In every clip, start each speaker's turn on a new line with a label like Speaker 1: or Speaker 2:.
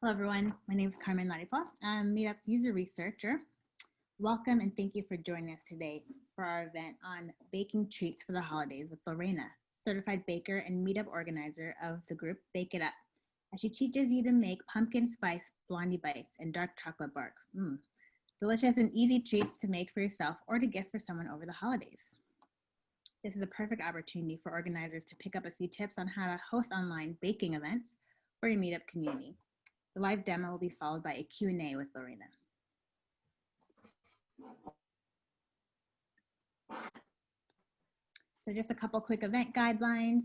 Speaker 1: Hello, everyone. My name is Carmen Laripa. I'm Meetup's user researcher. Welcome and thank you for joining us today for our event on baking treats for the holidays with Lorena, certified baker and meetup organizer of the group Bake It Up, as she teaches you to make pumpkin spice blondie bites and dark chocolate bark. Delicious and easy treats to make for yourself or to gift for someone over the holidays. This is a perfect opportunity for organizers to pick up a few tips on how to host online baking events for your meetup community. The live demo will be followed by a Q&A with Lorena. So just a couple quick event guidelines.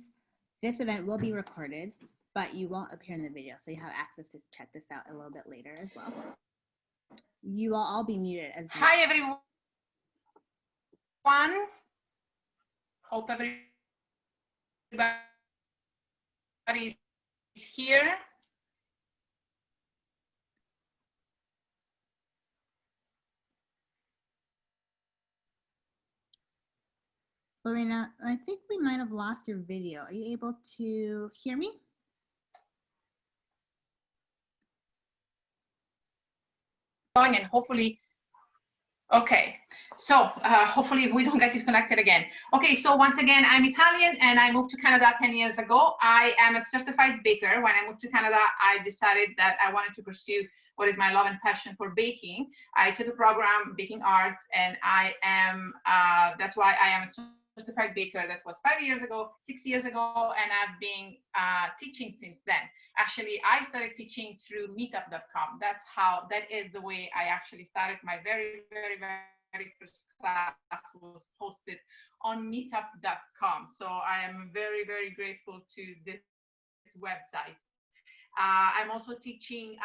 Speaker 1: This event will be recorded, but you won't appear in the video, so you have access to check this out a little bit later as well. You will all be muted as well.
Speaker 2: Hi, everyone. Hope everybody is here.
Speaker 1: Lorena, I think we might have lost your video. Are you able to hear me?
Speaker 2: And hopefully, okay. So hopefully we don't get disconnected again. Okay, so once again, I'm Italian and I moved to Canada 10 years ago. I am a certified baker. When I moved to Canada, I decided that I wanted to pursue what is my love and passion for baking. I took a program, Baking Arts, and I am, that's why I am a certified baker. That was 5 years ago, 6 years ago, and I've been teaching since then. Actually, I started teaching through meetup.com. That is the way I actually started. My very first class was hosted on meetup.com. So I am very grateful to this website. I'm also teaching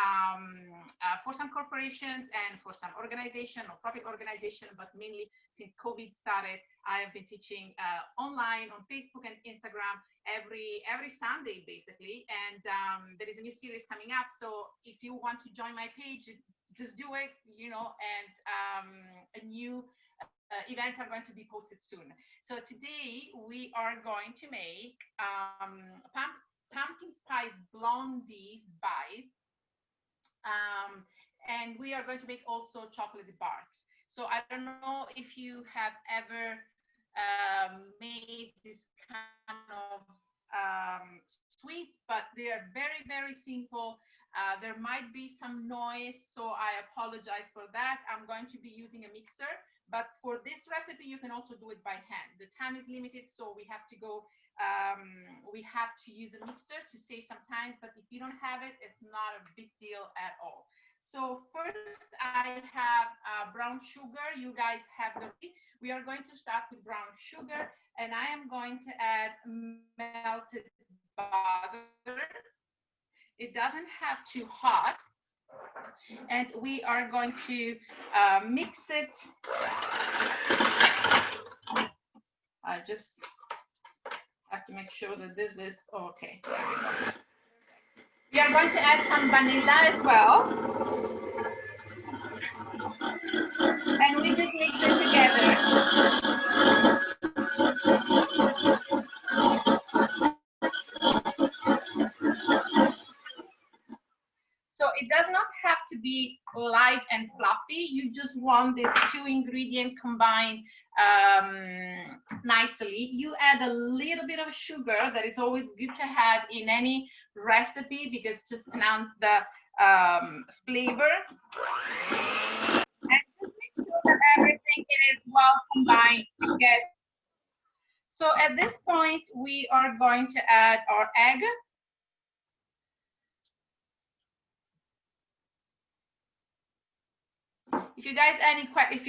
Speaker 2: for some corporations and for some organization or profit organization, but mainly since COVID started, I have been teaching online on Facebook and Instagram every Sunday basically. And there is a new series coming up. So if you want to join my page, just do it, you know, and a new events are going to be posted soon. So today we are going to make pumpkin spice blondie bites, and we are going to make also chocolate barks. So I don't know if you have ever made this kind of sweets, but they are very simple. There might be some noise, so I apologize for that. I'm going to be using a mixer, but for this recipe, you can also do it by hand. The time is limited, so we have to go. We have to use a mixer to save some time, but if you don't have it, it's not a big deal at all. So first, I have brown sugar. You guys have the. We are going to start with brown sugar, and I am going to add melted butter. It doesn't have too hot, and we are going to mix it. I just have to make sure that this is okay. There we go. We are going to add some vanilla as well, and we just mix it together. So it does not have to be light and fluffy. You just want these two ingredients combined nicely. You add a little bit of sugar. That is always good to have in any recipe because it just enhances the flavor. And just make sure that everything is well combined together. So at this point, we are going to add our egg. If you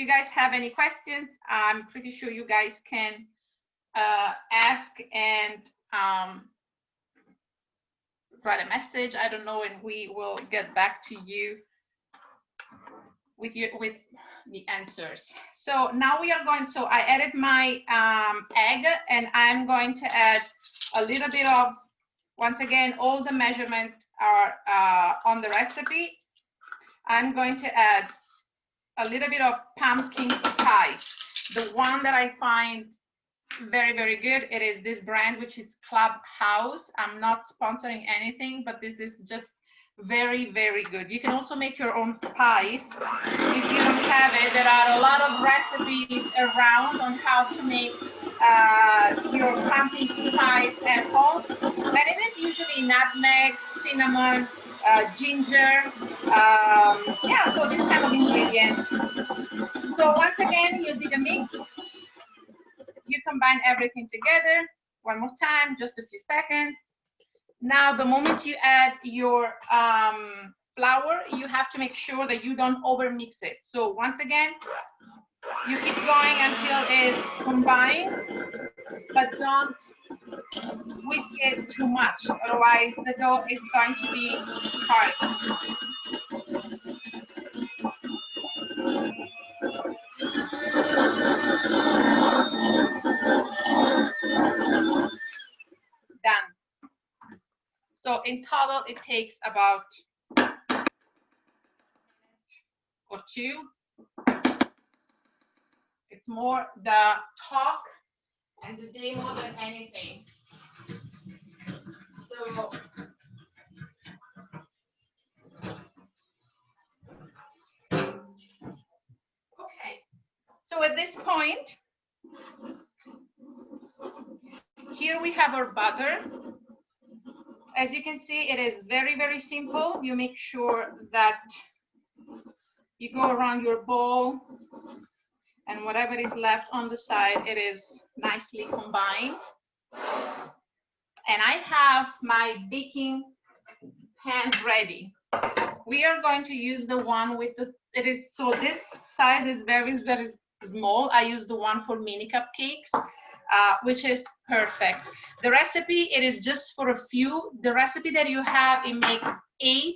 Speaker 2: guys have any questions, I'm pretty sure you guys can ask and write a message. I don't know, and we will get back to you with the answers. So now we are going. So I added my egg, and I'm going to add a little bit of. Once again, all the measurements are on the recipe. I'm going to add a little bit of pumpkin spice. The one that I find very good, it is this brand, which is Clubhouse. I'm not sponsoring anything, but this is just Very, very good. You can also make your own spice. If you don't have it, there are a lot of recipes around on how to make your pumpkin spice at home. And it is usually nutmeg, cinnamon, ginger. Yeah, so this kind of ingredients. So once again, you did a mix. You combine everything together. One more time, just a few seconds. Now, the moment you add your flour, you have to make sure that you don't overmix it. So once again, you keep going until it's combined, but don't whisk it too much. Otherwise, the dough is going to be hard. Done. So in total, it takes about or two. It's more the talk and the demo than anything. So okay. So at this point, here we have our butter. As you can see, it is very, very simple. You make sure that you go around your bowl and whatever is left on the side, it is nicely combined. And I have my baking pan ready. We are going to use the one with the, so this size is very, very small. I use the one for mini cupcakes, which is perfect. The recipe, it is just for a few. The recipe that you have, it makes 8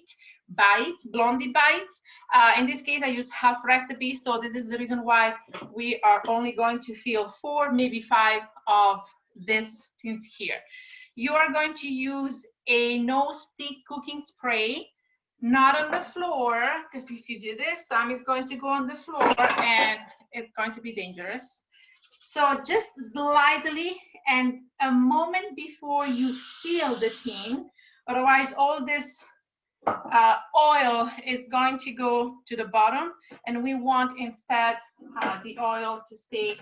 Speaker 2: bites, blondie bites. In this case, I use half recipe, so this is the reason why we are only going to fill 4, maybe 5 of these things here. You are going to use a no-stick cooking spray, not on the floor, because if you do this, some is going to go on the floor and it's going to be dangerous. So just slightly and a moment before you fill the tin, otherwise all this oil is going to go to the bottom, and we want instead the oil to stay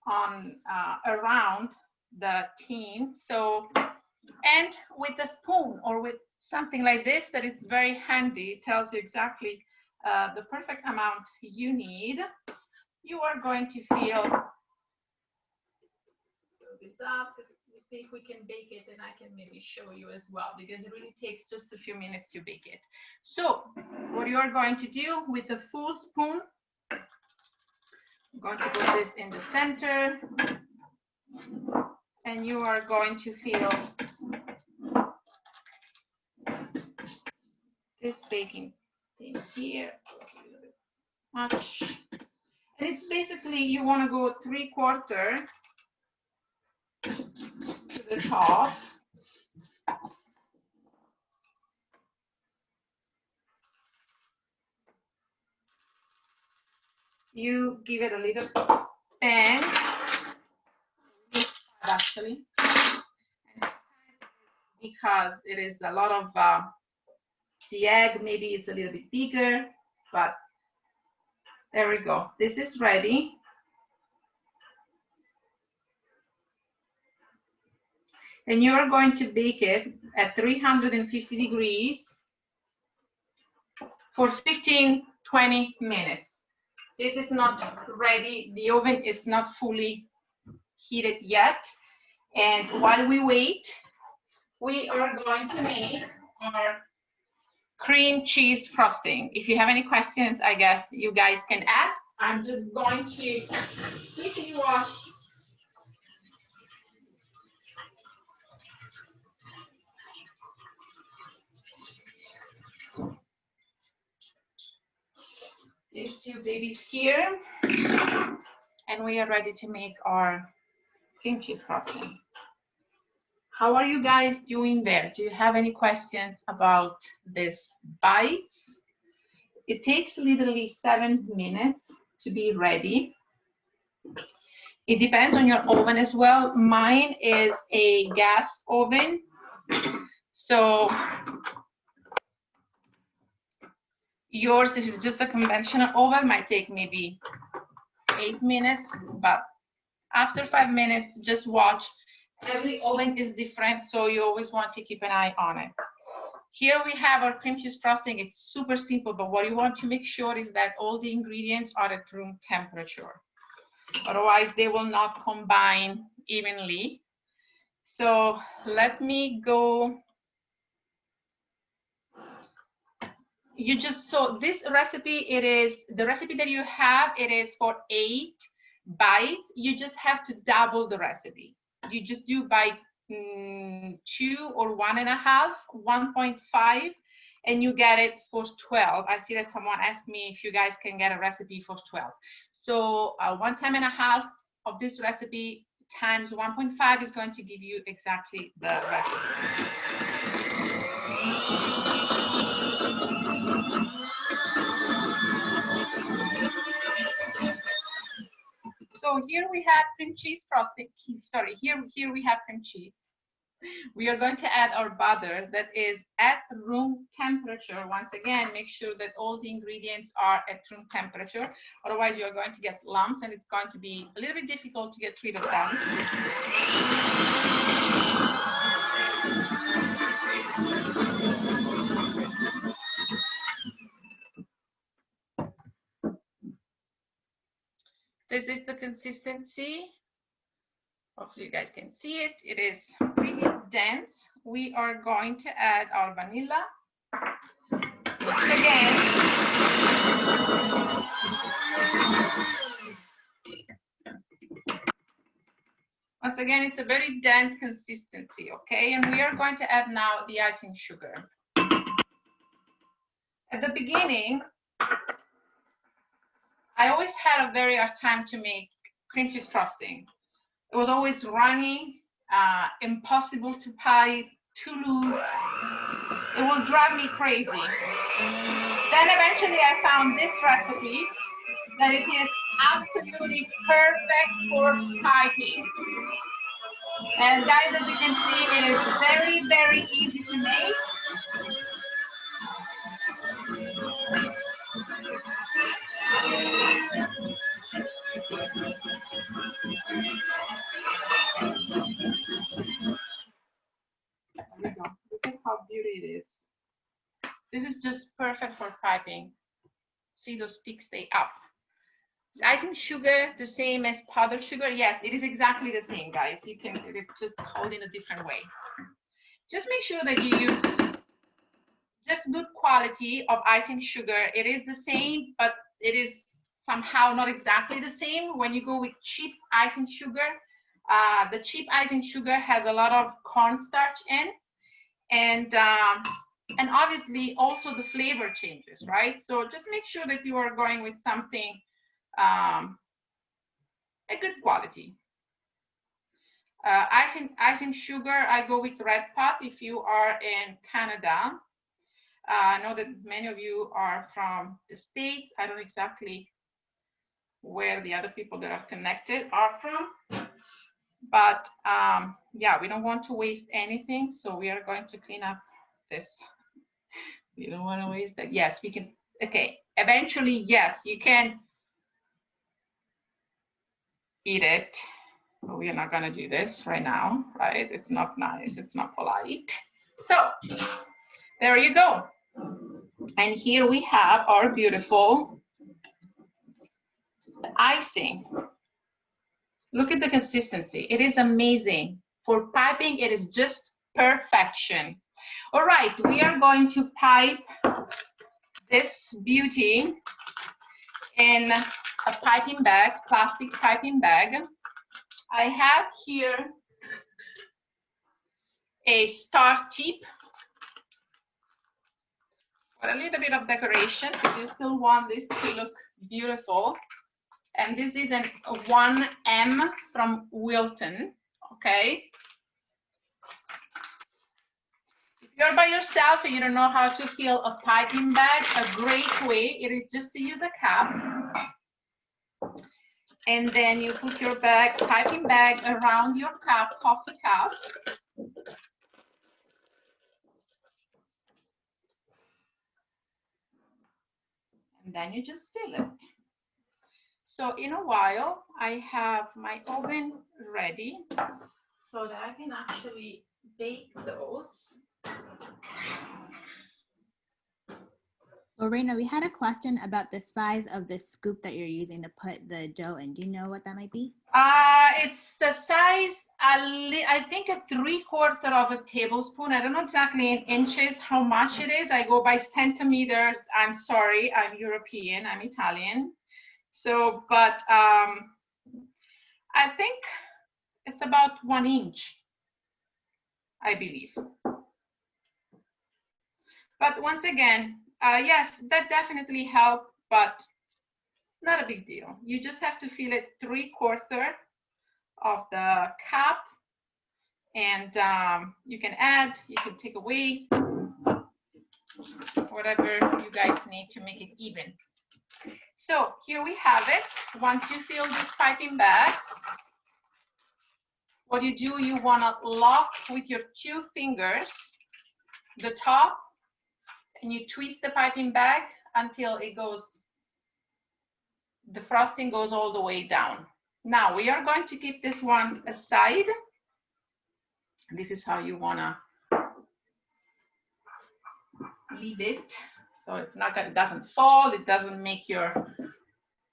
Speaker 2: on around the tin. So, and with a spoon or with something like this that is very handy, it tells you exactly the perfect amount you need. You are going to fill this up. Let's see if we can bake it, and I can maybe show you as well, because it really takes just a few minutes to bake it. So what you are going to do with a full spoon, I'm going to put this in the center, and you are going to fill this baking thing here. Much. And it's basically, you want to go 3/4 to the top. You give it a little bend, actually, because it is a lot of the egg, maybe it's a little bit bigger, but there we go. This is ready. And you are going to bake it at 350 degrees for 15-20 minutes. This is not ready. The oven is not fully heated yet. And while we wait, we are going to make our cream cheese frosting. If you have any questions, I guess you guys can ask. I'm just going to quickly wash these two babies here, and we are ready to make our cream cheese frosting. How are you guys doing there? Do you have any questions about this bites? It takes literally 7 minutes to be ready. It depends on your oven as well. Mine is a gas oven, so Yours, if it's just a conventional oven, might take maybe 8 minutes, but after 5 minutes, just watch. Every oven is different, so you always want to keep an eye on it. Here we have our cream cheese frosting. It's super simple, but what you want to make sure is that all the ingredients are at room temperature. Otherwise, they will not combine evenly. So let me go. So this recipe, the recipe that you have, it is for 8 bites. You just have to double the recipe. You just do by 2 or 1.5, 1.5, and you get it for 12. I see that someone asked me if you guys can get a recipe for 12. So 1 time and a half of this recipe times 1.5 is going to give you exactly the recipe. So here we have cream cheese frosting. Sorry, here we have cream cheese. We are going to add our butter that is at room temperature. Once again, make sure that all the ingredients are at room temperature. Otherwise, you're going to get lumps and it's going to be a little bit difficult to get rid of them. This is the consistency. Hopefully you guys can see it. It is pretty dense. We are going to add our vanilla. Once again. Once again, it's a very dense consistency, okay? And we are going to add now the icing sugar. At the beginning, I always had a very hard time to make cream cheese frosting. It was always runny, impossible to pipe, too loose. It will drive me crazy. Then eventually I found this recipe that it is absolutely perfect for piping. And guys, as you can see, it is very, very easy to make. There we go. Look at how beautiful it is. This is just perfect for piping. See those peaks stay up. Is icing sugar the same as powdered sugar? Yes, it is exactly the same, guys. It is just called in a different way. Just make sure that you use just good quality of icing sugar. It is the same, but it is somehow not exactly the same when you go with cheap icing sugar. The cheap icing sugar has a lot of cornstarch in, and obviously also the flavor changes, right? So just make sure that you are going with something a good quality. Icing sugar, I go with red pot if you are in Canada. I know that many of you are from the States. I don't know exactly where the other people that are connected are from. But yeah, we don't want to waste anything. So we are going to clean up this. You don't want to waste that. Yes, we can. Okay, eventually, yes, you can eat it. But we are not going to do this right now, right? It's not nice. It's not polite. So there you go. And here we have our beautiful icing. Look at the consistency. It is amazing. For piping, it is just perfection. All right, we are going to pipe this beauty in a piping bag, plastic piping bag. I have here a star tip for a little bit of decoration because you still want this to look beautiful. And this is a 1M from Wilton, okay? If you're by yourself and you don't know how to fill a piping bag, a great way, it is just to use a cap. And then you put your piping bag around your cup, coffee cup. and then you just fill it. So in a while, I have my oven ready so that I can actually bake those.
Speaker 1: Lorena, we had a question about the size of the scoop that you're using to put the dough in. Do you know what that might be?
Speaker 2: It's the size, I think a 3/4 of a tablespoon. I don't know exactly in inches how much it is. I go by centimeters. I'm sorry, I'm European, I'm Italian. So, but I think it's about 1 inch, I believe. But once again, yes, that definitely helped, but not a big deal. You just have to fill it 3/4 of the cup, and you can add, you can take away, whatever you guys need to make it even. So here we have it. Once you fill these piping bags, what you do, you want to lock with your 2 fingers the top, and you twist the piping bag until it goes, the frosting goes all the way down. Now we are going to keep this one aside. This is how you want to leave it, so it's not that it doesn't fall, it doesn't make your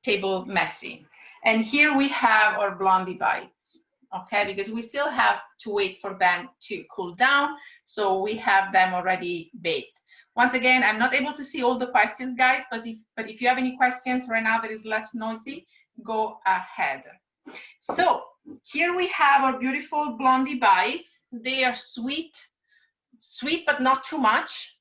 Speaker 2: table messy. And here we have our blondie bites, okay, because we still have to wait for them to cool down, so we have them already baked. Once again, I'm not able to see all the questions, guys, but if you have any questions right now that is less noisy, go ahead. So here we have our beautiful blondie bites. They are sweet, but not too much.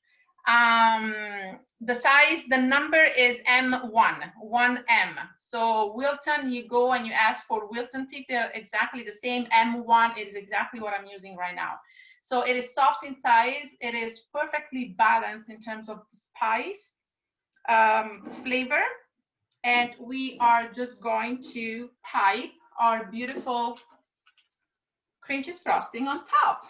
Speaker 2: The size, the number is M1, 1M. So Wilton, you go and you ask for Wilton tip. They're exactly the same. M1 is exactly what I'm using right now. So it is soft in size. It is perfectly balanced in terms of spice, flavor. And we are just going to pipe our beautiful cream cheese frosting on top.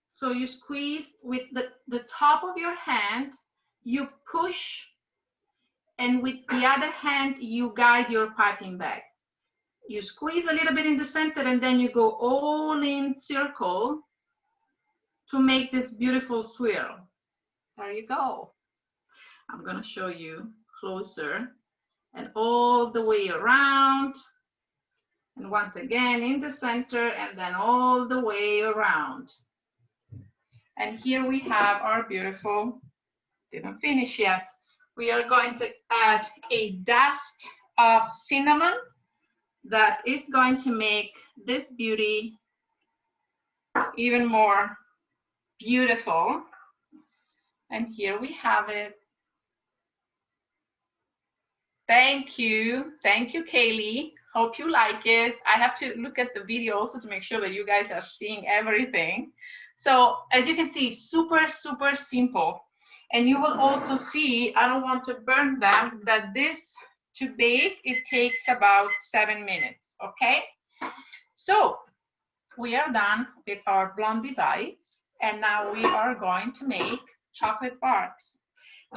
Speaker 2: So you squeeze with the top of your hand, you push, and with the other hand, you guide your piping bag. You squeeze a little bit in the center, and then you go all in circle to make this beautiful swirl. There you go. I'm gonna show you closer, and all the way around. And once again in the center, and then all the way around. And here we have our beautiful, didn't finish yet. We are going to add a dust of cinnamon that is going to make this beauty even more beautiful. And here we have it. Thank you, Kaylee. Hope you like it. I have to look at the video also to make sure that you guys are seeing everything. So as you can see, super, super simple. And you will also see, I don't want to burn them, that this to bake, it takes about 7 minutes, okay? So we are done with our blondie bites, and now we are going to make chocolate barks.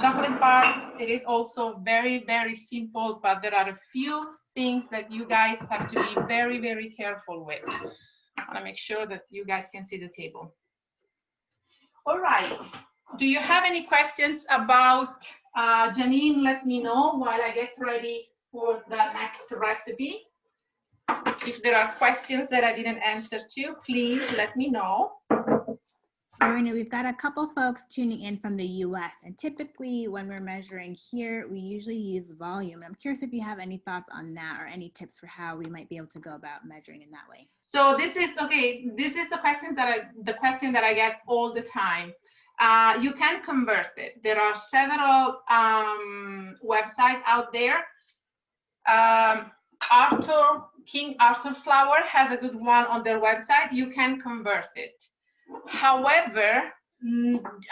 Speaker 2: Chocolate barks, it is also very, very simple, but there are a few things that you guys have to be very, very careful with. I want to make sure that you guys can see the table. All right. Do you have any questions about Janine? Let me know while I get ready for the next recipe. If there are questions that I didn't answer to, please let me know.
Speaker 1: Lorena, we've got a couple folks tuning in from the US, and typically when we're measuring here, we usually use volume. I'm curious if you have any thoughts on that or any tips for how we might be able to go about measuring in that way.
Speaker 2: So this is, okay, this is the question that I get all the time. You can convert it. There are several websites out there. King Arthur Flour has a good one on their website. You can convert it. However,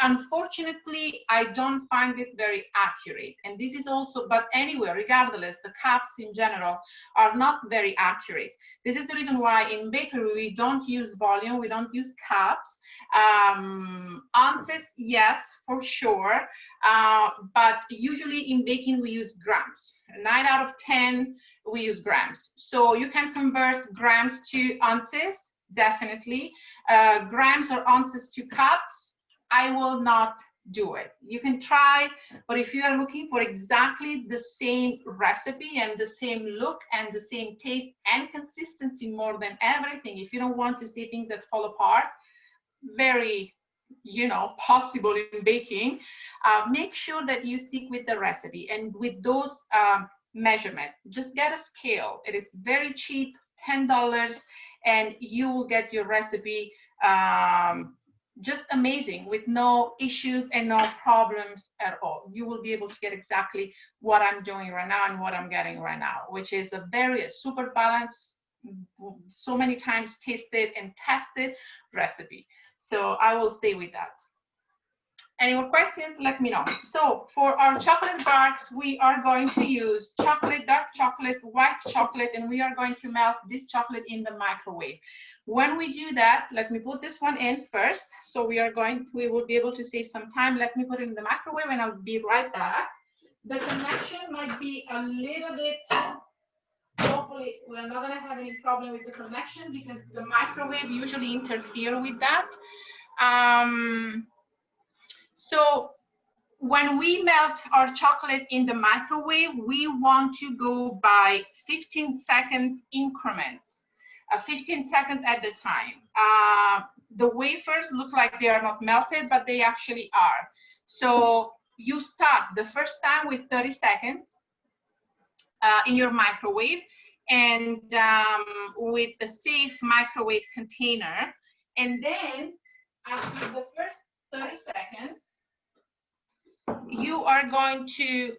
Speaker 2: unfortunately, I don't find it very accurate. And this is also, but anyway, regardless, the cups in general are not very accurate. This is the reason why in bakery, we don't use volume, we don't use cups. Ounces, yes, for sure. But usually in baking, we use grams. 9 out of 10, we use grams. So you can convert grams to ounces, definitely. Grams or ounces to cups, I will not do it. You can try, but if you are looking for exactly the same recipe and the same look and the same taste and consistency more than everything, if you don't want to see things that fall apart, very, possible in baking, make sure that you stick with the recipe and with those measurements. Just get a scale. It's very cheap, $10, and you will get your recipe just amazing with no issues and no problems at all. You will be able to get exactly what I'm doing right now and what I'm getting right now, which is a very super balanced, so many times tasted and tested recipe. So I will stay with that. Any more questions? Let me know. So for our chocolate bars, we are going to use chocolate, dark chocolate, white chocolate, and we are going to melt this chocolate in the microwave. When we do that, let me put this one in first. So we will be able to save some time. Let me put it in the microwave and I'll be right back. The connection might be a little bit, hopefully we're not gonna have any problem with the connection because the microwave usually interfere with that. So when we melt our chocolate in the microwave, we want to go by 15 seconds increments, 15 seconds at the time. The wafers look like they are not melted, but they actually are. So you start the first time with 30 seconds in your microwave and with a safe microwave container. And then after the first 30 seconds, you are going to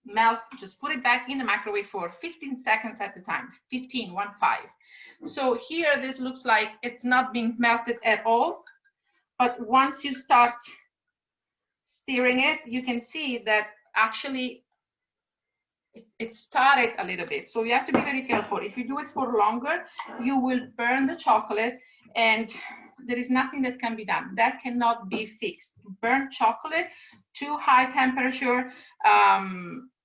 Speaker 2: melt, just put it back in the microwave for 15 seconds at a time, 15, 1-5. So here, this looks like it's not being melted at all, but once you start stirring it, you can see that actually it started a little bit. So you have to be very careful. If you do it for longer, you will burn the chocolate and there is nothing that can be done. That cannot be fixed. Burnt chocolate, too high temperature,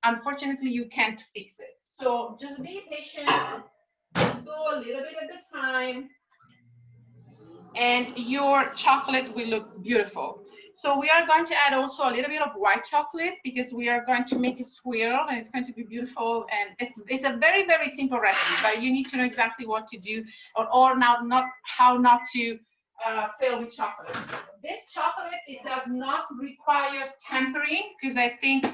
Speaker 2: unfortunately, you can't fix it. So just be patient, go a little bit at a time, and your chocolate will look beautiful. So we are going to add also a little bit of white chocolate because we are going to make a swirl and it's going to be beautiful. And it's a very, very simple recipe, but you need to know exactly what to do or not how not to fill with chocolate. This chocolate, it does not require tempering because I think,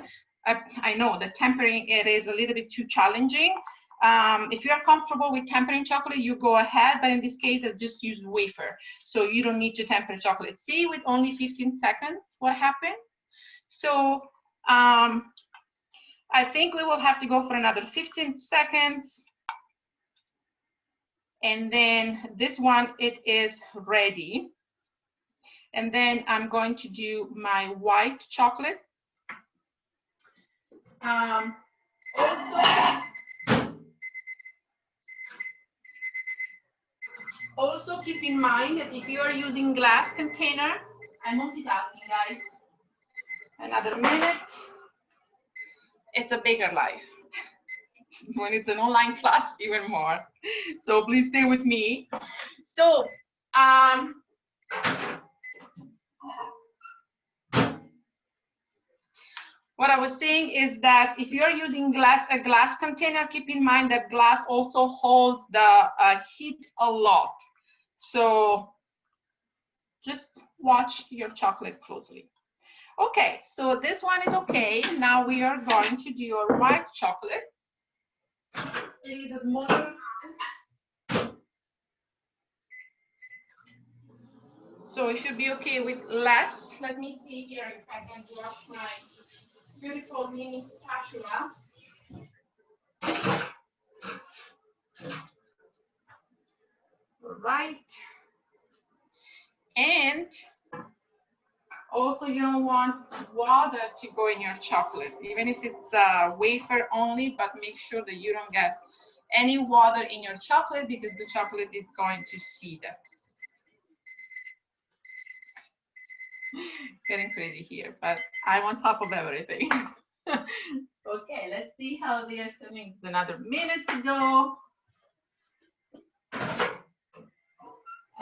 Speaker 2: I know that tempering, it is a little bit too challenging. If you are comfortable with tempering chocolate, you go ahead, but in this case, I just use wafer. So you don't need to temper chocolate. See, with only 15 seconds, what happened? So I think we will have to go for another 15 seconds. And then this one, it is ready. And then I'm going to do my white chocolate. Also keep in mind that if you are using glass container, I'm multitasking, guys. Another minute. It's a bigger life. When it's an online class, even more. So please stay with me. So what I was saying is that if you're using a glass container, keep in mind that glass also holds the heat a lot. So just watch your chocolate closely. Okay, so this one is okay. Now we are going to do our white chocolate. It is a smaller amount. So it should be okay with less. Let me see here if I can wash my beautiful mini spatula. Right. And also you don't want water to go in your chocolate, even if it's wafer only, but make sure that you don't get any water in your chocolate because the chocolate is going to seed. It's getting crazy here, but I'm on top of everything. Okay, let's see how they are doing. It's another minute to go.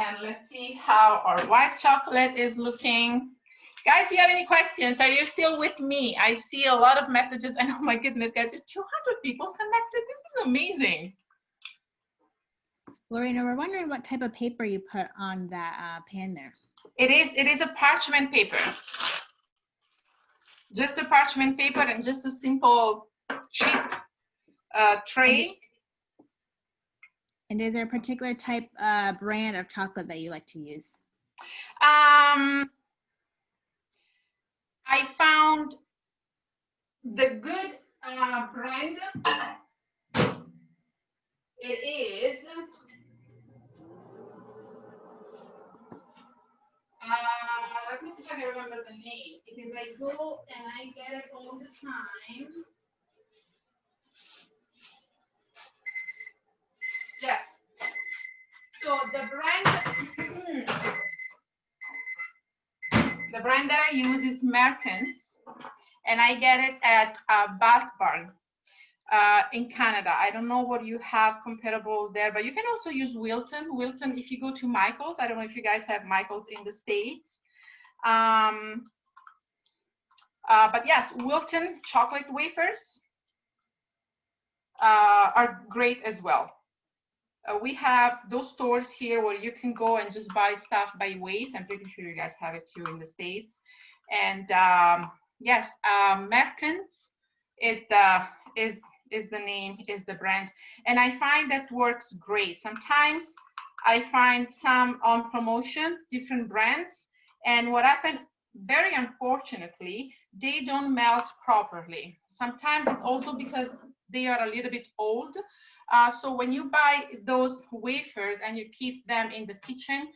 Speaker 2: And let's see how our white chocolate is looking. Guys, do you have any questions? Are you still with me? I see a lot of messages, and oh my goodness, guys, 200 people connected. This is amazing.
Speaker 1: Lorena, we're wondering what type of paper you put on that pan there.
Speaker 2: It is a parchment paper. Just a parchment paper and just a simple cheap tray.
Speaker 1: And is there a particular type brand of chocolate that you like to use?
Speaker 2: I found the good brand. It is let me see if I can remember the name, because I go and I get it all the time. Yes. So the brand that I use is Merkins, and I get it at Bath Barn in Canada. I don't know what you have comparable there, but you can also use Wilton. Wilton, if you go to Michael's, I don't know if you guys have Michael's in the States. But yes, Wilton chocolate wafers are great as well. We have those stores here where you can go and just buy stuff by weight. I'm pretty sure you guys have it too in the States. And yes, Merkins is the name, is the brand. And I find that works great. Sometimes I find some on promotions, different brands. And what happened, very unfortunately, they don't melt properly. Sometimes it's also because they are a little bit old. So when you buy those wafers and you keep them in the kitchen,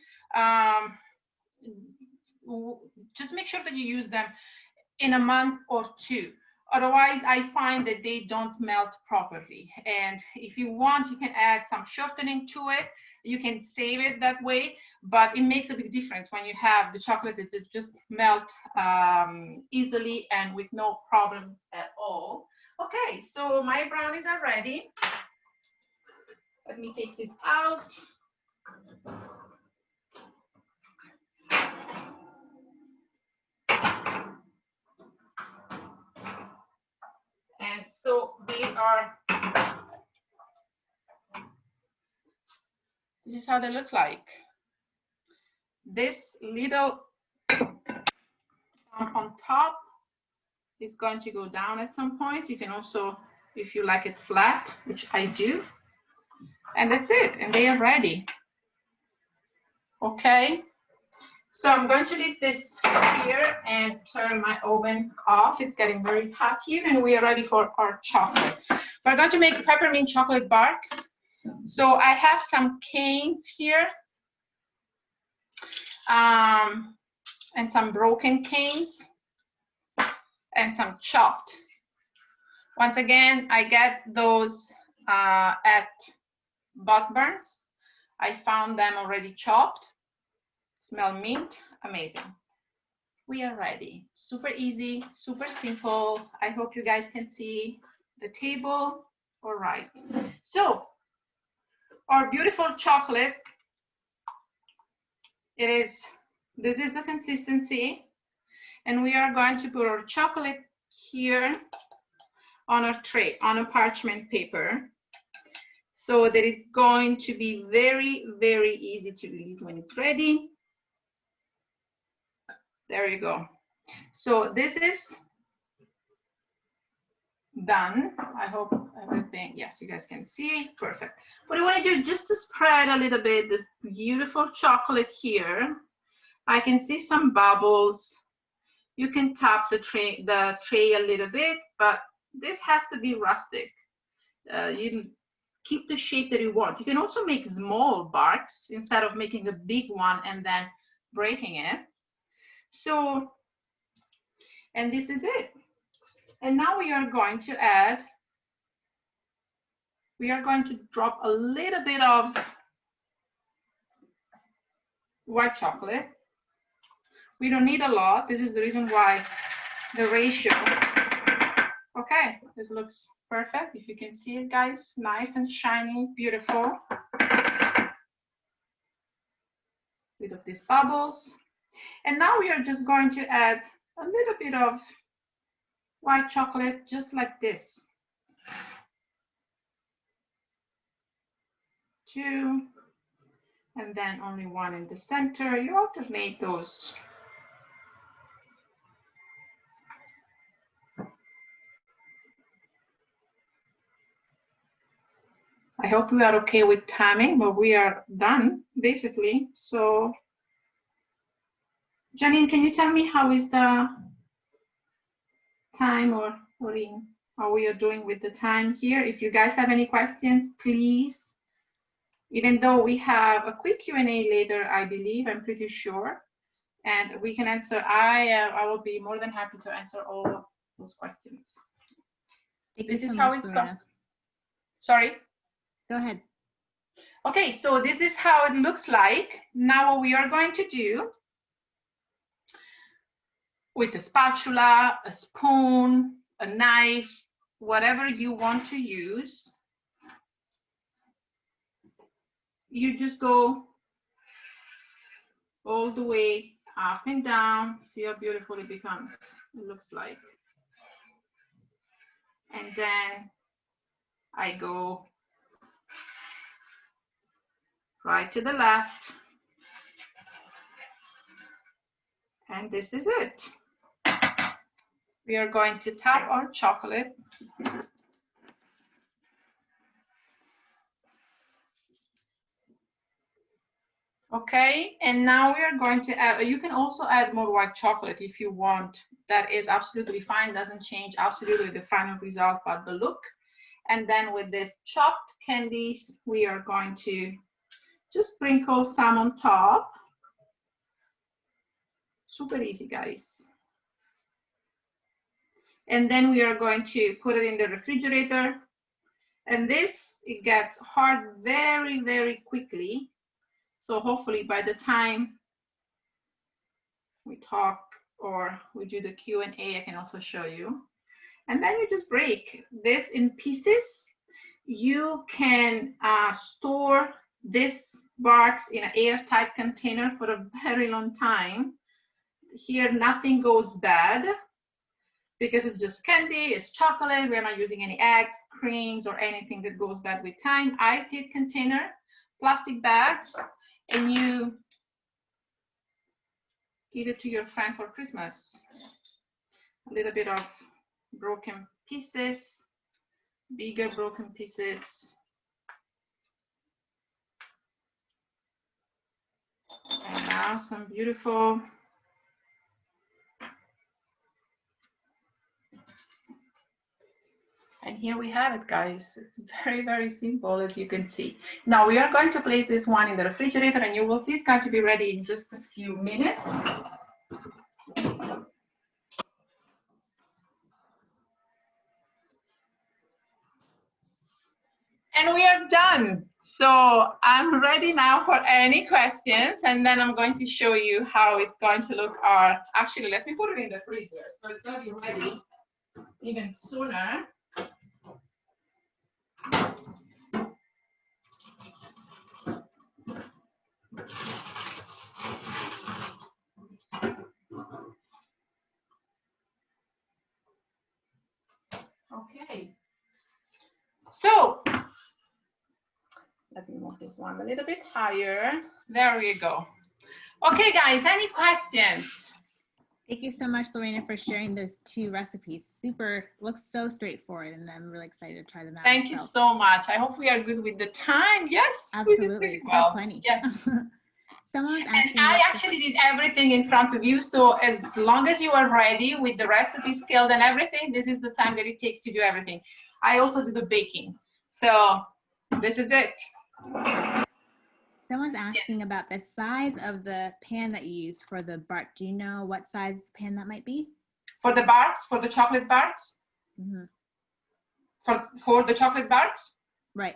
Speaker 2: just make sure that you use them in a month or two. Otherwise, I find that they don't melt properly. And if you want, you can add some shortening to it. You can save it that way, but it makes a big difference when you have the chocolate that just melt easily and with no problems at all. Okay, so my brownies are ready. Let me take this out. And so they are, this is how they look like. This little on top is going to go down at some point. You can also, if you like it flat, which I do. And that's it, and they are ready. Okay, so I'm going to leave this here and turn my oven off. It's getting very hot here, and we are ready for our chocolate. We're going to make peppermint chocolate bark. So I have some canes here, and some broken canes, and some chopped. Once again, I get those at Bath Barns. I found them already chopped. Smell mint, amazing. We are ready. Super easy, super simple. I hope you guys can see the table. All right. So our beautiful chocolate, this is the consistency. And we are going to put our chocolate here on our tray, on a parchment paper. So that is going to be very, very easy to read when it's ready. There you go. So this is done. I hope everything, yes, you guys can see. Perfect. What I want to do is just to spread a little bit this beautiful chocolate here. I can see some bubbles. You can tap the tray a little bit, but this has to be rustic. You keep the shape that you want. You can also make small barks instead of making a big one and then breaking it. So, and this is it. And now we are going to add we are going to drop a little bit of white chocolate. We don't need a lot. This is the reason why the ratio. Okay, this looks perfect. If you can see it, guys, nice and shiny, beautiful. Bit of these bubbles. And now we are just going to add a little bit of white chocolate, just like this. 2, and then only 1 in the center. You alternate those. I hope we are okay with timing, but we are done basically. So Janine, can you tell me how is the time, or Lorena, how we are doing with the time here? If you guys have any questions, please. Even though we have a quick Q&A later, I believe, I'm pretty sure, and we can answer. I will be more than happy to answer all of those questions.
Speaker 1: This is how it's going.
Speaker 2: Sorry?
Speaker 1: Go ahead.
Speaker 2: Okay, so this is how it looks like. Now what we are going to do with a spatula, a spoon, a knife, whatever you want to use, you just go all the way up and down. See how beautiful it becomes. It looks like. And then I go right to the left. And this is it. We are going to tap our chocolate. Okay, and now we are going to add, you can also add more white chocolate if you want. That is absolutely fine, doesn't change absolutely the final result, but the look. And then with this chopped candies, we are going to just sprinkle some on top. Super easy, guys. And then we are going to put it in the refrigerator. And this, it gets hard very, very quickly. So hopefully by the time we talk or we do the Q&A, I can also show you. And then you just break this in pieces. You can store this box in an airtight container for a very long time. Here, nothing goes bad because it's just candy, it's chocolate. We're not using any eggs, creams, or anything that goes bad with time. Airtight container, plastic bags, and you give it to your friend for Christmas. A little bit of broken pieces, bigger broken pieces. And now some beautiful and here we have it, guys. It's very, very simple, as you can see. Now we are going to place this one in the refrigerator, and you will see it's going to be ready in just a few minutes. And we are done. So I'm ready now for any questions, and then I'm going to show you how it's going to look. Actually, let me put it in the freezer, so it's going to be ready even sooner. Okay. So let me move this one a little bit higher. There we go. Okay, guys, any questions?
Speaker 1: Thank you so much, Lorena, for sharing those 2 recipes. Looks so straightforward, and I'm really excited to try them out.
Speaker 2: Thank you so much. I hope we are good with the time. Yes,
Speaker 1: absolutely.
Speaker 2: Well.
Speaker 1: Plenty.
Speaker 2: Yes.
Speaker 1: Someone's asking.
Speaker 2: And I actually did everything in front of you. So as long as you are ready with the recipe skills and everything, this is the time that it takes to do everything. I also do the baking. So this is it.
Speaker 1: Someone's asking about the size of the pan that you used for the bark. Do you know what size pan that might be?
Speaker 2: For the barks, for the chocolate barks?
Speaker 1: Mm-hmm.
Speaker 2: For the chocolate barks?
Speaker 1: Right.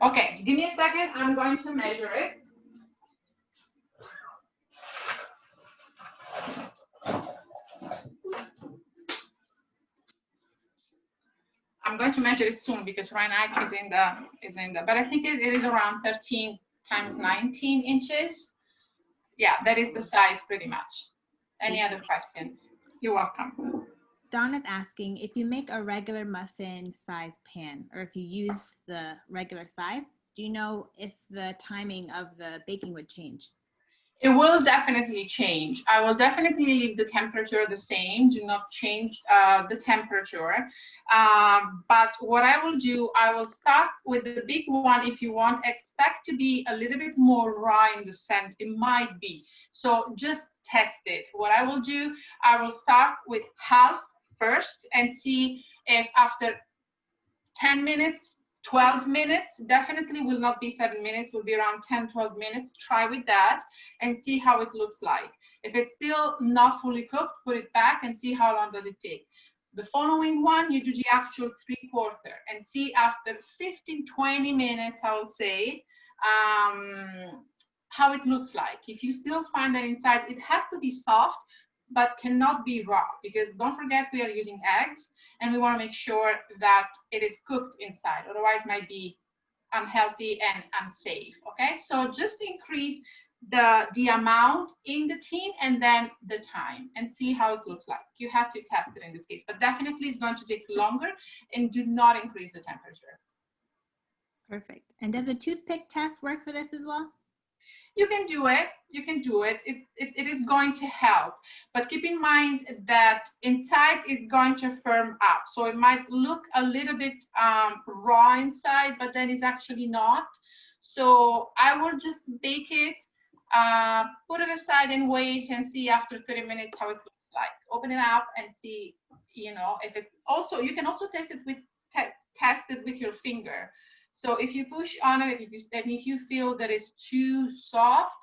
Speaker 2: Okay, give me a second. I'm going to measure it. I'm going to measure it soon because right now it's in the, but I think it is around 13 times 19 inches. Yeah, that is the size pretty much. Any other questions? You're welcome.
Speaker 1: Dawn is asking if you make a regular muffin size pan, or if you use the regular size, do you know if the timing of the baking would change?
Speaker 2: It will definitely change. I will definitely leave the temperature the same. Do not change the temperature. But what I will do, I will start with the big one. If you want, expect to be a little bit more raw in the center. It might be. So just test it. What I will do, I will start with half first and see if after 10 minutes, 12 minutes, definitely will not be 7 minutes, will be around 10, 12 minutes. Try with that and see how it looks like. If it's still not fully cooked, put it back and see how long does it take. The following one, you do the actual 3/4 and see after 15, 20 minutes, I would say, how it looks like. If you still find that inside, it has to be soft, but cannot be raw, because don't forget we are using eggs and we want to make sure that it is cooked inside, otherwise it might be unhealthy and unsafe. Okay, so just increase the amount in the tin and then the time and see how it looks like. You have to test it in this case, but definitely it's going to take longer, and do not increase the temperature.
Speaker 1: Perfect. And does a toothpick test work for this as well?
Speaker 2: You can do it. You can do it. It is going to help. But keep in mind that inside it's going to firm up. So it might look a little bit raw inside, but then it's actually not. So I will just bake it, put it aside and wait and see after 30 minutes how it looks like. Open it up and see, you know, if it also, you can also test it with, test it with your finger. So if you push on it, if you feel that it's too soft,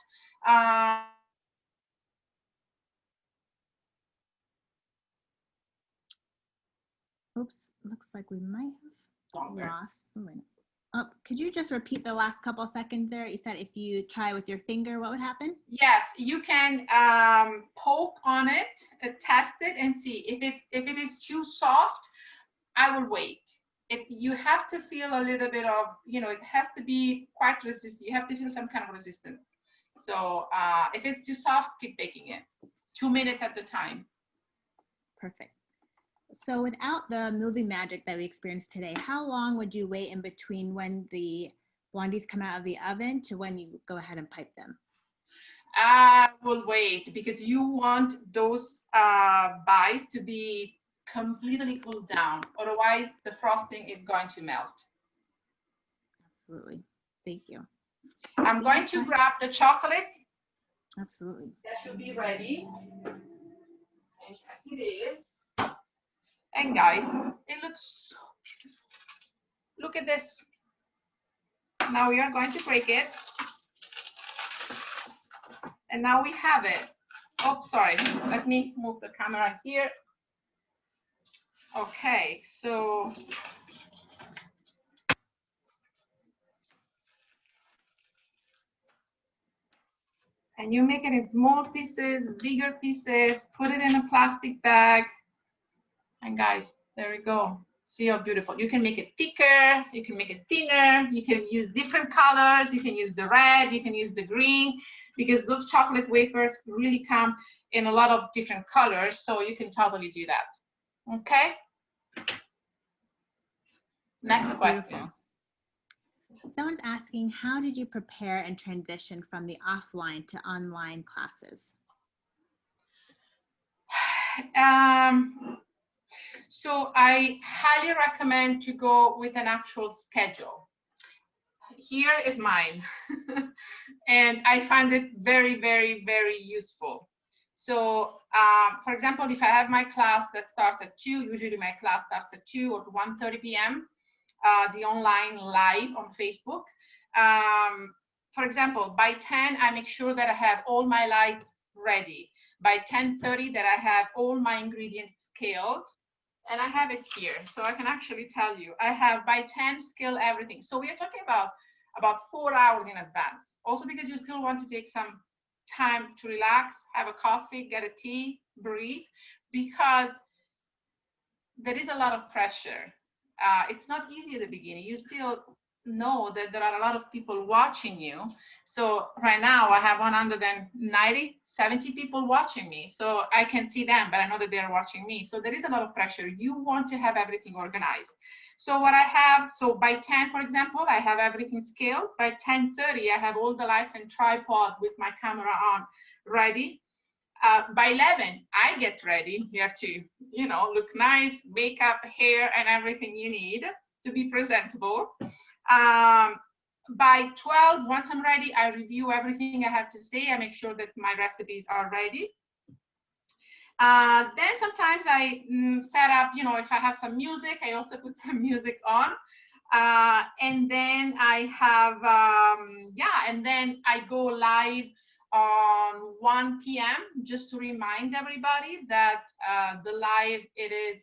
Speaker 1: oops, looks like we might have
Speaker 2: longer.
Speaker 1: lost. Oh, could you just repeat the last couple seconds there? You said if you try with your finger, what would happen?
Speaker 2: Yes, you can poke on it, test it, and see if it is too soft. I will wait. You have to feel a little bit of, you know, it has to be quite resistant. You have to feel some kind of resistance. So if it's too soft, keep baking it. 2 minutes at the time.
Speaker 1: Perfect. So without the movie magic that we experienced today, how long would you wait in between when the blondies come out of the oven to when you go ahead and pipe them?
Speaker 2: I will wait, because you want those bites to be completely cooled down. Otherwise, the frosting is going to melt.
Speaker 1: Absolutely. Thank you.
Speaker 2: I'm going to grab the chocolate.
Speaker 1: Absolutely.
Speaker 2: That should be ready. And yes, it is. And guys, it looks so beautiful. Look at this. Now we are going to break it. And now we have it. Oh, sorry. Let me move the camera here. Okay, so and you make it in small pieces, bigger pieces, put it in a plastic bag. And guys, there we go. See how beautiful. You can make it thicker, you can make it thinner, you can use different colors, you can use the red, you can use the green, because those chocolate wafers really come in a lot of different colors, so you can totally do that. Okay? Next question.
Speaker 1: Beautiful. Someone's asking, how did you prepare and transition from the offline to online classes?
Speaker 2: So I highly recommend to go with an actual schedule. Here is mine. And I find it very, very, very useful. So for example, if I have my class that starts at 2, usually my class starts at 2 or 1:30 p.m., the online live on Facebook. For example, by 10, I make sure that I have all my lights ready. By 10:30, that I have all my ingredients scaled. and I have it here, so I can actually tell you. I have by 10 scale everything. So we are talking about 4 hours in advance. Also because you still want to take some time to relax, have a coffee, get a tea, breathe, because there is a lot of pressure. It's not easy at the beginning. You still know that there are a lot of people watching you. So right now I have 70 people watching me. So I can see them, but I know that they're watching me. So there is a lot of pressure. You want to have everything organized. So what I have, so by 10, for example, I have everything scaled. By 10:30, I have all the lights and tripod with my camera on ready. By 11, I get ready. You have to, look nice, makeup, hair, and everything you need to be presentable. By 12, once I'm ready, I review everything I have to say. I make sure that my recipes are ready. Then sometimes I set up, if I have some music, I also put some music on. And then I have, and then I go live on 1 p.m. just to remind everybody that the live, it is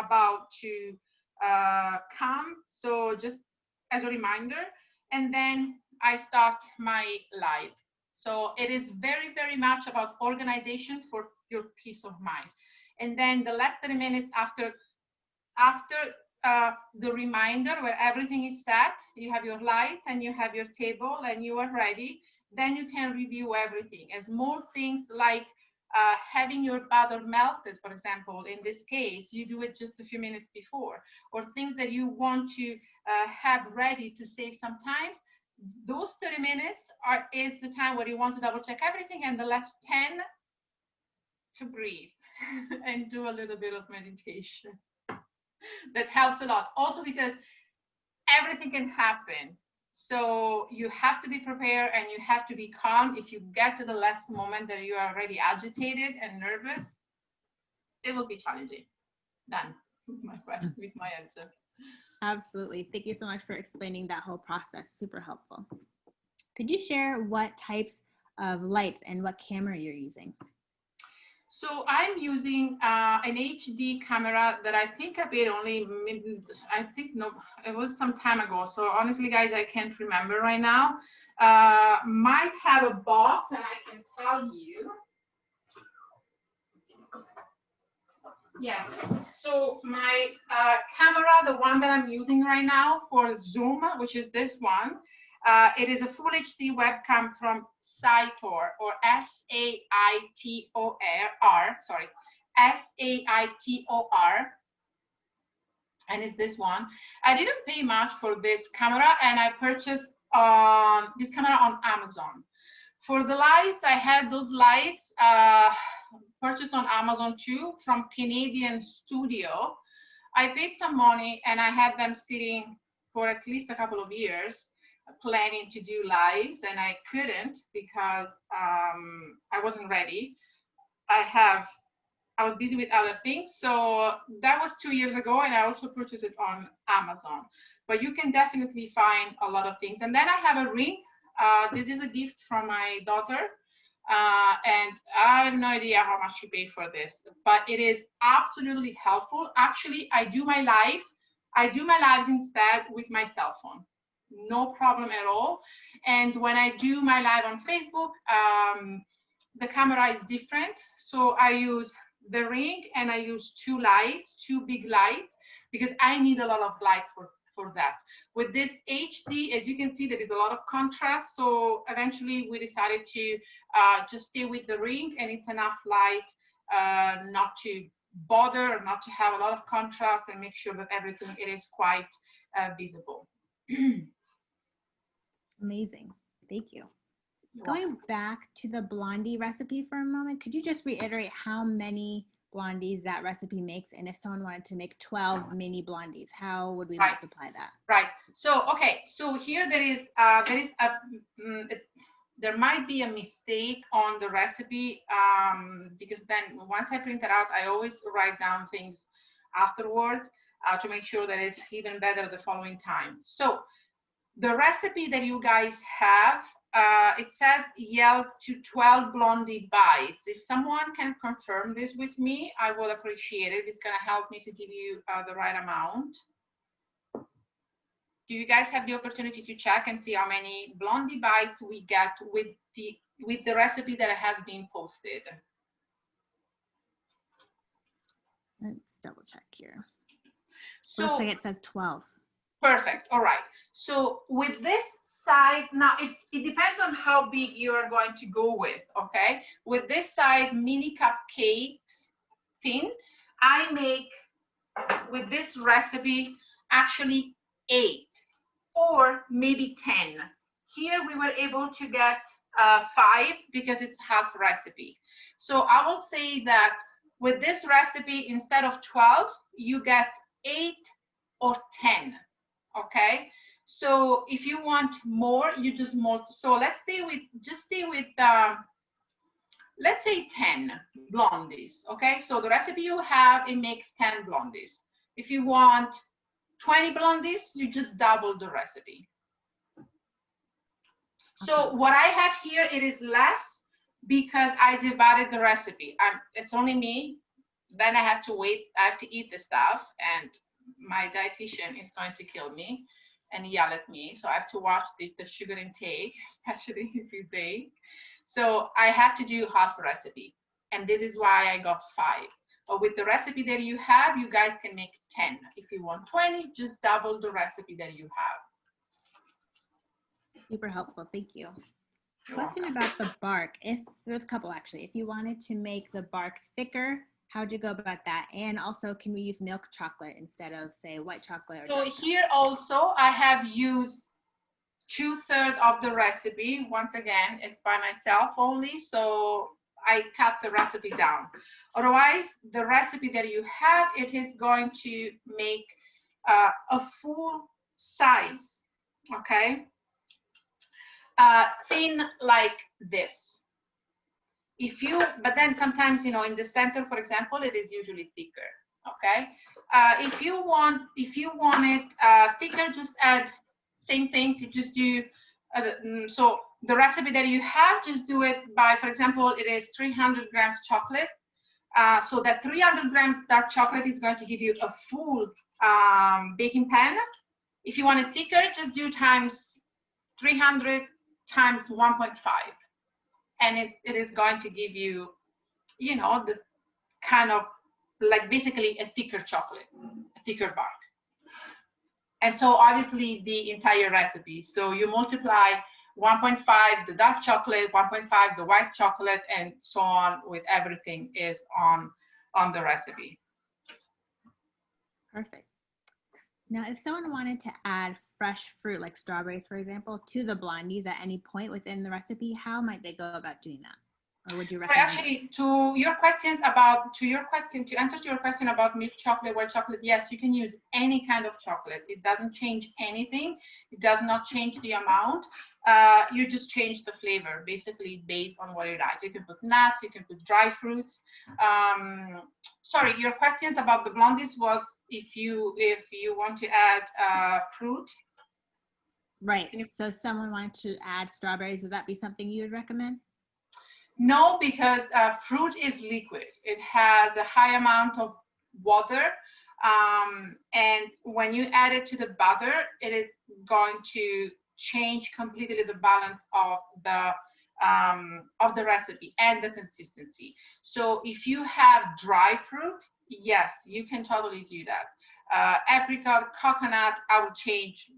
Speaker 2: about to come. So just as a reminder, and then I start my live. So it is very, very much about organization for your peace of mind. And then the last 30 minutes after the reminder where everything is set, you have your lights and you have your table and you are ready, then you can review everything. As more things like having your butter melted, for example, in this case, you do it just a few minutes before, or things that you want to have ready to save some time. Those 30 minutes is the time where you want to double check everything, and the last 10 to breathe and do a little bit of meditation. That helps a lot. Also because everything can happen. So you have to be prepared and you have to be calm. If you get to the last moment that you are already agitated and nervous, it will be challenging. Done with my question, with my answer.
Speaker 1: Absolutely. Thank you so much for explaining that whole process. Super helpful. Could you share what types of lights and what camera you're using?
Speaker 2: So I'm using an HD camera that I think I paid only, it was some time ago. So honestly, guys, I can't remember right now. Might have a box, and I can tell you. Yes, so my camera, the one that I'm using right now for Zoom, which is this one, it is a full HD webcam from Saitor, or S-A-I-T-O-R, sorry, S-A-I-T-O-R, and it's this one. I didn't pay much for this camera, and I purchased this camera on Amazon. For the lights, I had those lights purchased on Amazon too, from Canadian Studio. I paid some money and I had them sitting for at least a couple of years planning to do lives, and I couldn't because I wasn't ready. I was busy with other things. So that was 2 years ago, and I also purchased it on Amazon. But you can definitely find a lot of things. And then I have a ring. This is a gift from my daughter. And I have no idea how much she paid for this, but it is absolutely helpful. Actually, I do my lives instead with my cell phone. No problem at all. And when I do my live on Facebook, the camera is different. So I use the ring and I use two big lights, because I need a lot of lights for that. With this HD, as you can see, there is a lot of contrast. So eventually we decided to just stay with the ring, and it's enough light not to bother, not to have a lot of contrast, and make sure that everything it is quite visible.
Speaker 1: Amazing. Thank you. Going back to the blondie recipe for a moment, could you just reiterate how many blondies that recipe makes? And if someone wanted to make 12 mini blondies, how would we multiply that?
Speaker 2: Right. So, okay. So here there might be a mistake on the recipe, because then once I print it out, I always write down things afterwards to make sure that it's even better the following time. So the recipe that you guys have it says yields to 12 blondie bites. If someone can confirm this with me, I will appreciate it. It's gonna help me to give you the right amount. Do you guys have the opportunity to check and see how many blondie bites we get with the recipe that has been posted?
Speaker 1: Let's double check here.
Speaker 2: So,
Speaker 1: looks like it says 12.
Speaker 2: Perfect. All right. So with this side, now it depends on how big you are going to go with, okay? With this side, mini cupcakes thin, I make with this recipe actually 8 or maybe 10. Here we were able to get 5 because it's half recipe. So I will say that with this recipe, instead of 12, you get 8 or 10, okay? So if you want more, you just multiply. So let's stay with, let's say 10 blondies, okay? So the recipe you have, it makes 10 blondies. If you want 20 blondies, you just double the recipe. So what I have here, it is less because I divided the recipe. It's only me. Then I have to wait. I have to eat the stuff, and my dietitian is going to kill me and yell at me. So I have to watch the sugar intake, especially if you bake. So I had to do half recipe, and this is why I got 5. But with the recipe that you have, you guys can make 10. If you want 20, just double the recipe that you have.
Speaker 1: Super helpful, thank you. Question about the bark. If there's a couple actually, if you wanted to make the bark thicker, how'd you go about that? And also, can we use milk chocolate instead of, say, white chocolate? Or
Speaker 2: so here also, I have used 2/3 of the recipe. Once again, it's by myself only, so I cut the recipe down. Otherwise, the recipe that you have, it is going to make a full size, okay? Thin like this. But then sometimes, you know, in the center, for example, it is usually thicker, okay? If you want it thicker, just add, same thing, you just do, so the recipe that you have, just do it by, for example, it is 300 grams chocolate. So that 300 grams dark chocolate is going to give you a full baking pan. If you want it thicker, just do times 300 times 1.5. And it is going to give you, you know, the kind of like basically a thicker chocolate, a thicker bark. And so obviously the entire recipe. So you multiply 1.5 the dark chocolate, 1.5 the white chocolate, and so on with everything is on the recipe.
Speaker 1: Perfect. Now, if someone wanted to add fresh fruit, like strawberries, for example, to the blondies at any point within the recipe, how might they go about doing that? Or would you recommend?
Speaker 2: Actually, to answer your question about milk chocolate, white chocolate, yes, you can use any kind of chocolate. It doesn't change anything. It does not change the amount. You just change the flavor, basically based on what you like. You can put nuts, you can put dry fruits. Sorry, your questions about the blondies was if you want to add fruit.
Speaker 1: Right. So if someone wanted to add strawberries, would that be something you would recommend?
Speaker 2: No, because fruit is liquid. It has a high amount of water, and when you add it to the butter, it is going to change completely the balance of the recipe and the consistency. So if you have dry fruit, yes, you can totally do that. Apricot, coconut, I would change,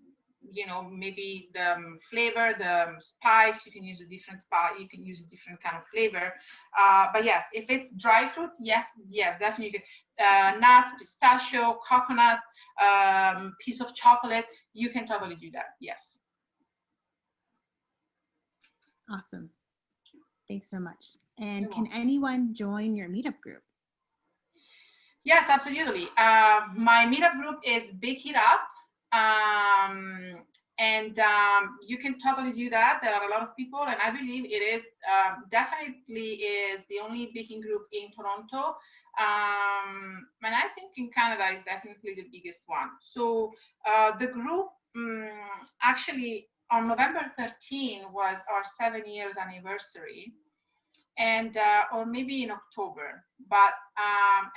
Speaker 2: you know, maybe the flavor, the spice. You can use a different spice, you can use a different kind of flavor, but yes, if it's dry fruit, yes, definitely. Nuts, pistachio, coconut, piece of chocolate, you can totally do that. Yes.
Speaker 1: Awesome, thanks so much. And can anyone join your meetup group?
Speaker 2: Yes, absolutely. My meetup group is Bake It Up. You can totally do that. There are a lot of people, and I believe it is definitely is the only baking group in Toronto. And I think in Canada is definitely the biggest one. So the group actually on November 13 was our 7 years anniversary, and or maybe in October. But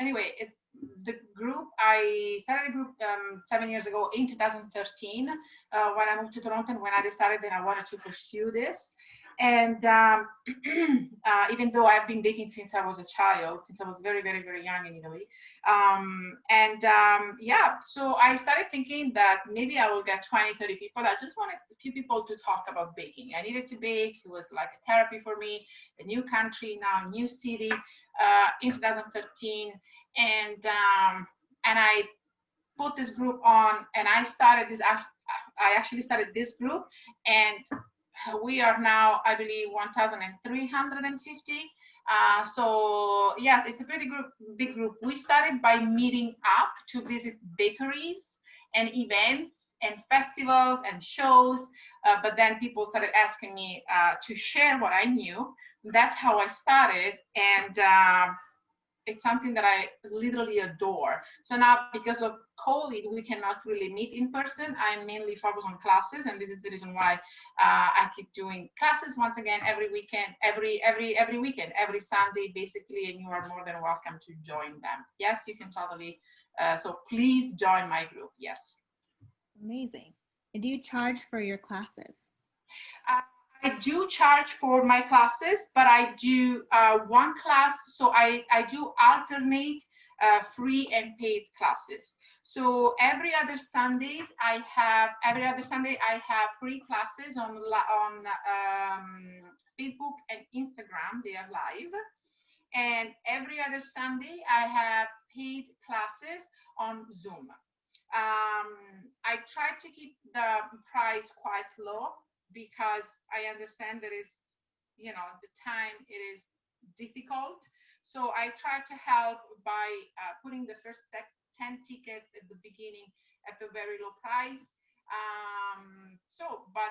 Speaker 2: anyway, the group, I started the group 7 years ago in 2013 when I moved to Toronto, and when I decided that I wanted to pursue this. And even though I've been baking since I was a child, since I was very, very, very young in Italy. Yeah, so I started thinking that maybe I will get 20, 30 people. I just wanted a few people to talk about baking. I needed to bake. It was like a therapy for me, a new country, now new city in 2013. And I put this group on, and I started this, I actually started this group, and we are now, I believe, 1,350. So yes, it's a pretty big group. We started by meeting up to visit bakeries and events and festivals and shows, but then people started asking me to share what I knew. That's how I started, and it's something that I literally adore. So now, because of COVID, we cannot really meet in person. I mainly focus on classes, and this is the reason why I keep doing classes once again every weekend, every weekend, every Sunday, basically, and you are more than welcome to join them. Yes, you can totally. So please join my group. Yes.
Speaker 1: Amazing. And do you charge for your classes?
Speaker 2: I do charge for my classes, but I do one class. So I do alternate free and paid classes. So every other Sunday I have free classes on Facebook and Instagram. They are live. And every other Sunday I have paid classes on Zoom. I try to keep the price quite low, because I understand that the time it is difficult. So I try to help by putting the first 10 tickets at the beginning at a very low price.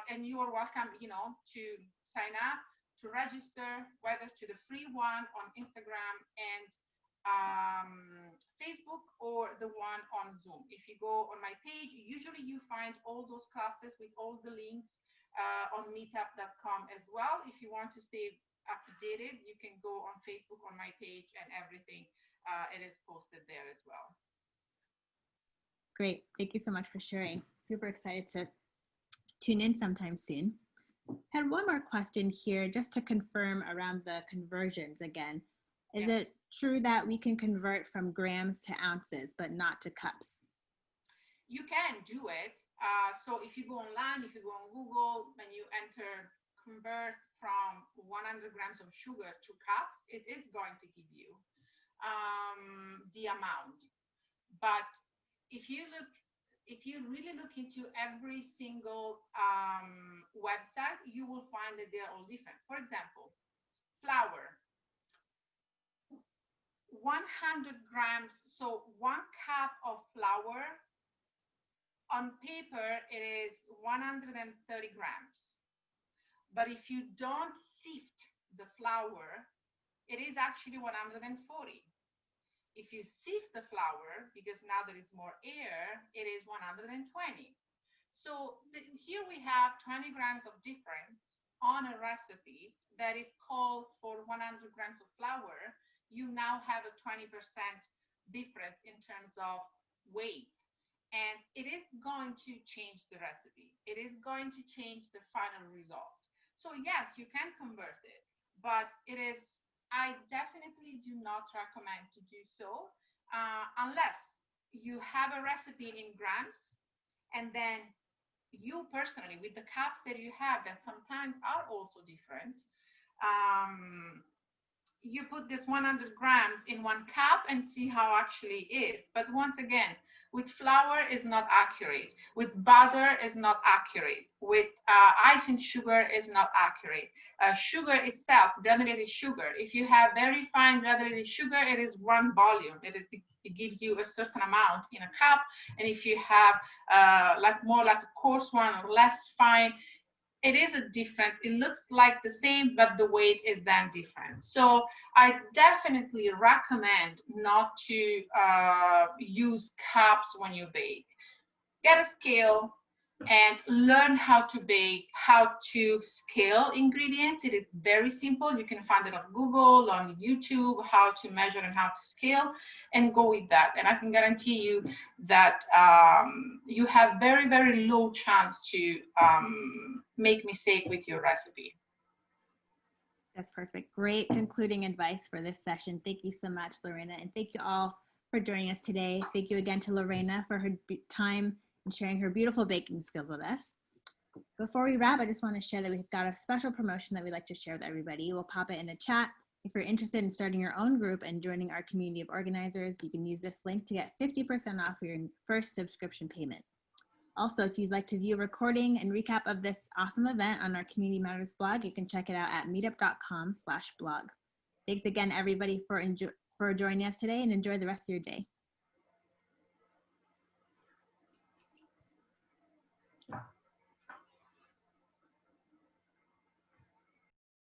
Speaker 2: And you are welcome, to sign up, to register, whether to the free one on Instagram and Facebook, or the one on Zoom. If you go on my page, usually you find all those classes with all the links on meetup.com as well. If you want to stay updated, you can go on Facebook on my page, and everything it is posted there as well.
Speaker 1: Great. Thank you so much for sharing. Super excited to tune in sometime soon. I had one more question here, just to confirm around the conversions again. Is it true that we can convert from grams to ounces, but not to cups?
Speaker 2: You can do it. So if you go online, if you go on Google, and you enter convert from 100 grams of sugar to cups, it is going to give you the amount. But if you really look into every single website, you will find that they're all different. For example, flour, 100 grams, so 1 cup of flour, on paper, it is 130 grams. But if you don't sift the flour, it is actually 140. If you sift the flour, because now there is more air, it is 120. So here we have 20 grams of difference on a recipe that it calls for 100 grams of flour. You now have a 20% difference in terms of weight. And it is going to change the recipe. It is going to change the final result. So yes, you can convert it, but I definitely do not recommend to do so unless you have a recipe in grams, and then you personally, with the cups that you have that sometimes are also different, you put this 100 grams in 1 cup and see how actually is. But once again, with flour is not accurate. With butter is not accurate. With icing sugar is not accurate. Sugar itself, granulated sugar, if you have very fine granulated sugar, it is 1 volume. It gives you a certain amount in a cup. And if you have more like a coarse one or less fine, it is a different, it looks like the same, but the weight is then different. So I definitely recommend not to use cups when you bake. Get a scale, and learn how to bake, how to scale ingredients. It is very simple. You can find it on Google, on YouTube, how to measure and how to scale, and go with that. And I can guarantee you that you have very, very low chance to make mistake with your recipe.
Speaker 1: That's perfect. Great concluding advice for this session. Thank you so much, Lorena. And thank you all for joining us today. Thank you again to Lorena for her time and sharing her beautiful baking skills with us. Before we wrap, I just want to share that we've got a special promotion that we'd like to share with everybody. We'll pop it in the chat. If you're interested in starting your own group and joining our community of organizers, you can use this link to get 50% off your first subscription payment. Also, if you'd like to view a recording and recap of this awesome event on our Community Matters blog, you can check it out at meetup.com/blog. Thanks again, everybody, for joining us today, and enjoy the rest of your day.